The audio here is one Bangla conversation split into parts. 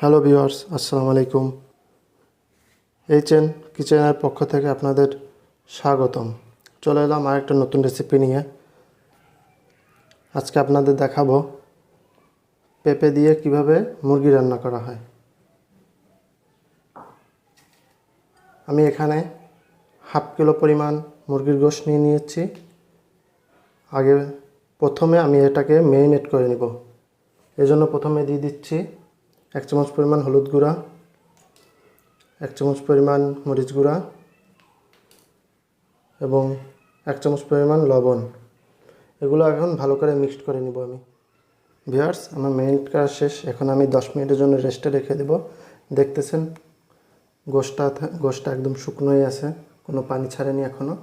হ্যালো ভিউয়ার্স, আসসালামু আলাইকুম। কিচেনের পক্ষ থেকে আপনাদের স্বাগতম। চলে এলাম আরেকটা নতুন রেসিপি নিয়ে। আজকে আপনাদের দেখাবো পেঁপে দিয়ে কিভাবে মুরগি রান্না করা হয়। আমি এখানে হাফ কিলো পরিমাণ মুরগির গোশত নিয়ে নিয়েছি। প্রথমে আমি এটাকে ম্যারিনেট করে নিব। এজন্য প্রথমে দিয়ে দিচ্ছি 1 চামচ পরিমাণ হলুদ গুঁড়া, 1 চামচ পরিমাণ মরিচ গুঁড়া এবং 1 চামচ পরিমাণ লবণ। এগুলো এখন ভালো করে মিক্সড করে নিব আমি। ভিউয়ার্স, আমার ম্যারিনেট করা শেষ। এখন আমি 10 মিনিটের জন্য রেস্টে রেখে দেব। দেখতেছেন গোশতটা একদম শুকনোই আছে, কোনো পানি ছাড়েনি এখনও।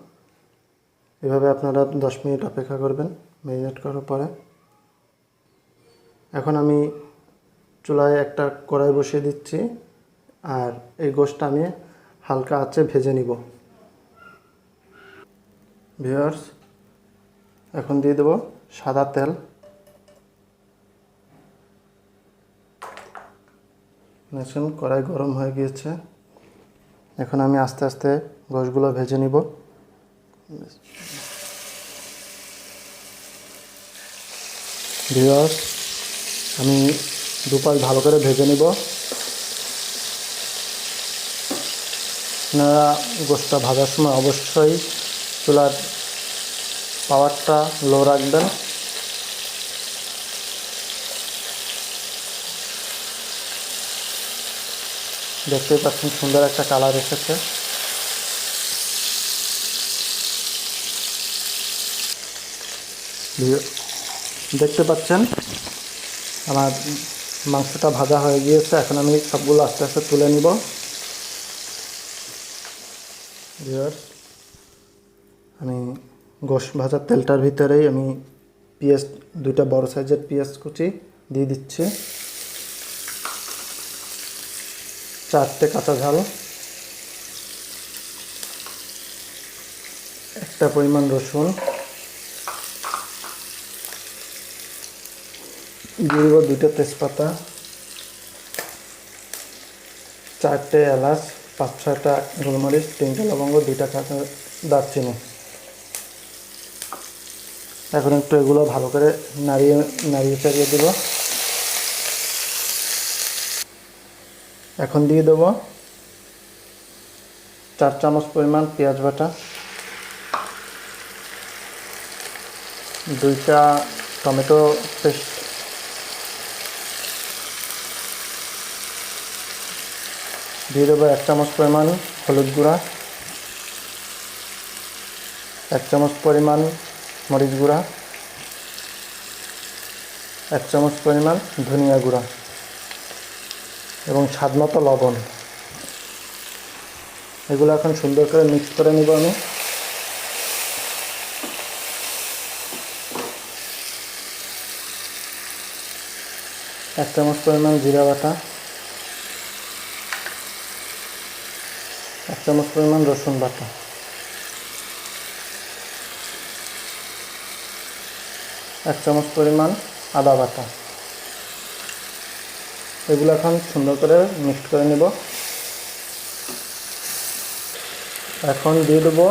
এভাবে আপনারা 10 মিনিট অপেক্ষা করবেন ম্যারিনেট করার পরে। এখন আমি চুলায় একটা কড়াই বসিয়ে দিচ্ছি আর এই গোশতটা আমি হালকা আঁচে ভেজে নিব। ভিউয়ার্স, এখন দিয়ে দেব সাদা তেল। দেখুন কড়াই গরম হয়ে গিয়েছে। এখন আমি আস্তে আস্তে গোশতগুলো ভেজে নিব। ভিউয়ার্স, আমি দুপাশ ভালো করে ভেজে নিব। আপনারা গোশতটা ভাজার সময় অবশ্যই চুলার পাওয়ারটা লো রাখবেন। দেখতেই পাচ্ছেন সুন্দর একটা কালার এসেছে। দেখতে পাচ্ছেন আমার মাংসটা ভাজা হয়ে গিয়েছে। এখন আমি সবগুলো আস্তে আস্তে তুলে নিব। আমি গোশত ভাজার তেলটার ভিতরেই আমি পেঁয়াজ, 2টা বড় সাইজের পেঁয়াজ কুচি দিয়ে দিচ্ছি, 4টে কাঁচা ঝাল, 1টা পরিমাণ রসুন, দিয়ে দেব 2টা তেজপাতা, 4টে এলাচ, 5-6টা গোলমরিচ, 3টে লবঙ্গ, 2টা কাঁচা দারচিনি। এখন একটু এগুলো ভালো করে নাড়িয়ে চাড়িয়ে দেব। এখন দিয়ে দেব 4 চামচ পরিমাণ পেঁয়াজ বাটা, 2টা টমেটো পেস্ট, দিয়ে দেবো 1 চামচ পরিমাণ হলুদ গুঁড়া, 1 চামচ পরিমাণ মরিচ গুঁড়া, 1 চামচ পরিমাণ ধনিয়া গুঁড়া এবং স্বাদমতো লবণ। এগুলো এখন সুন্দর করে মিক্স করে নিব আমি। এক চামচ পরিমাণ জিরা বাটা, 1 চামচ পরিমাণ রসুন বাটা, 1 চামচ পরিমাণ আদা বাটা। এগুলো এখন সুন্দর করে মিক্স করে নেব। এখন দিয়ে দেবো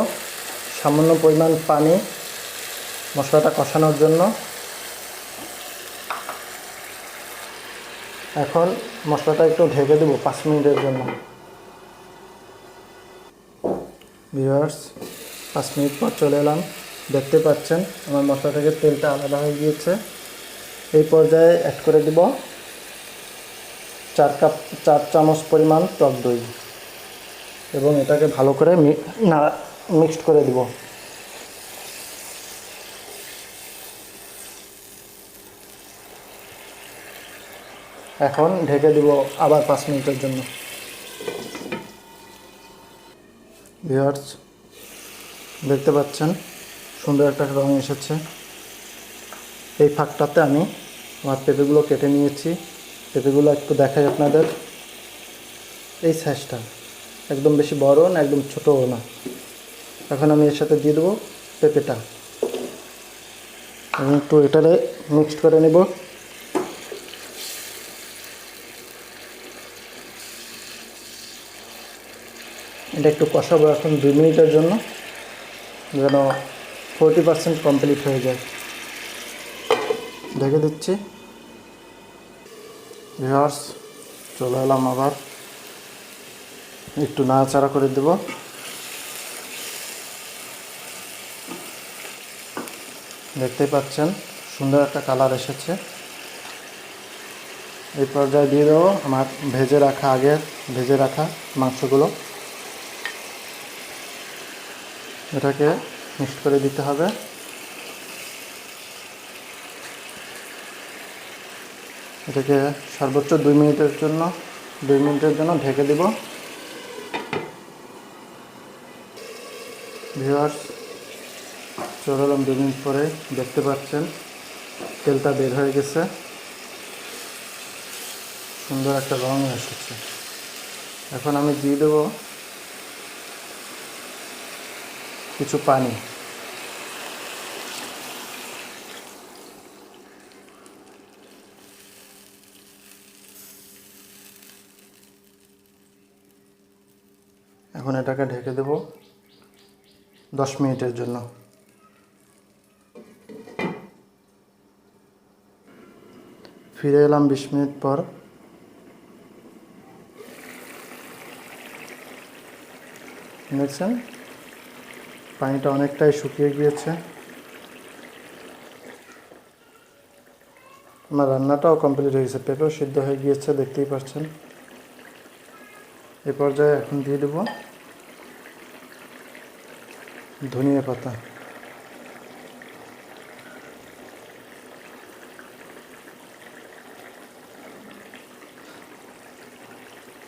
সামান্য পরিমাণ পানি মশলাটা কষানোর জন্য। এখন মশলাটা একটু ঢেকে দেবো 5 মিনিটের জন্য। ভিউয়ার্স, 5 মিনিট পর চলে এলাম। দেখতে পাচ্ছেন আমার মশলা থেকে তেলটা আলাদা হয়ে গিয়েছে। এই পর্যায়ে অ্যাড করে দেব 4 চামচ পরিমাণ টক দই এবং এটাকে ভালো করে মিক্সড করে দেব। এখন ঢেকে দেব আবার 5 মিনিটের জন্য। ভিউয়ার্স, দেখতে পাচ্ছেন সুন্দর একটা রং এসেছে। এই ফাঁকটাতে আমি আমার পেঁপেগুলো কেটে নিয়েছি। পেঁপেগুলো একটু দেখাই আপনাদের। এই সাইজটা একদম বেশি বড়ও না, একদম ছোটও না। এখন আমি এর সাথে দিয়ে দেবো পেঁপেটা এবং একটু এটারে মিক্সড করে নেব। এটা একটু কষাবো এখন 2 মিনিটের জন্য, যেন 40% কমপ্লিট হয়ে যায়। ঢেকে দিচ্ছি। ভিউয়ার্স, চলে এলাম আবার, একটু নাড়াচাড়া করে দেব। দেখতেই পাচ্ছেন সুন্দর একটা কালার এসেছে। এই পর্যায়ে দিয়ে দেবো আমার ভেজে রাখা মাংসগুলো। এটাকে মিক্সড করে দিতে হবে। এটাকে সর্বোচ্চ 2 মিনিটের জন্য ঢেকে দেব। ভিউয়ার্স, চলে এলাম 2 মিনিট পরে। দেখতে পাচ্ছেন তেলটা বের হয়ে গেছে, সুন্দর একটা রং এসেছে। এখন আমি দিয়ে দেবো কিছু পানি। এখন এটাকে ঢেকে দেব 10 মিনিটের জন্য। ফিরে এলাম 20 মিনিট পর। দেখছেন পানিটা অনেকটাই শুকিয়ে গিয়েছে। আমার রান্নাটাও কমপ্লিট হয়ে গেছে, পেঁপেও সিদ্ধ হয়ে গিয়েছে, দেখতেই পাচ্ছেন। এ পর্যায়ে এখন দিয়ে দেব ধনিয়া পাতা।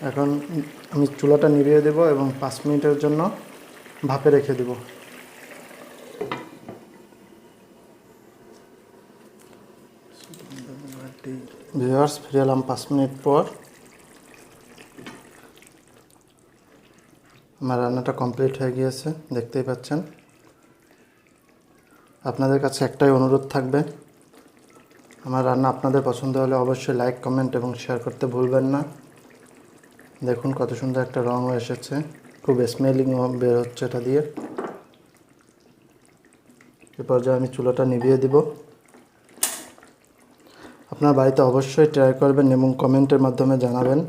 এখন আমি চুলাটা নিভিয়ে দেব এবং 5 মিনিটের জন্য ভাপে রেখে দেব। ভিউয়ার্স, ফিরে এলাম 5 মিনিট পর। আমার রান্নাটা কমপ্লিট হয়ে গিয়েছে, দেখতেই পাচ্ছেন। আপনাদের কাছে একটাই অনুরোধ থাকবে, আমার রান্না আপনাদের পছন্দ হলে অবশ্যই লাইক, কমেন্ট এবং শেয়ার করতে ভুলবেন না। দেখুন কত সুন্দর একটা রং এসেছে, খুব স্মেলিং বের হচ্ছে এটা দিয়ে। এ পর্যায়ে আমি চুলাটা নিভিয়ে দিব। আপনার বাড়িতে অবশ্যই ট্রাই করবেন এবং কমেন্টের মাধ্যমে জানাবেন।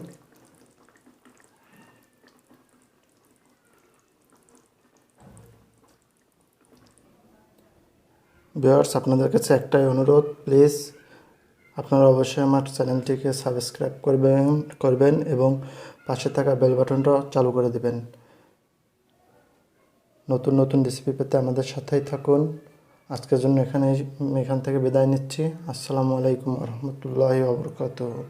ভিউয়ার্স, আপনাদের কাছে একটাই অনুরোধ, প্লিজ আপনারা অবশ্যই আমার চ্যানেলটিকে সাবস্ক্রাইব করবেন এবং পাশে থাকা বেল বাটনটা চালু করে দেবেন। নতুন নতুন রেসিপি পেতে আমাদের সাথেই থাকুন। আজকের জন্য এখান থেকে বিদায় নিচ্ছি। আসসালামু আলাইকুম ওয়া রাহমাতুল্লাহি ওয়া বারাকাতুহু।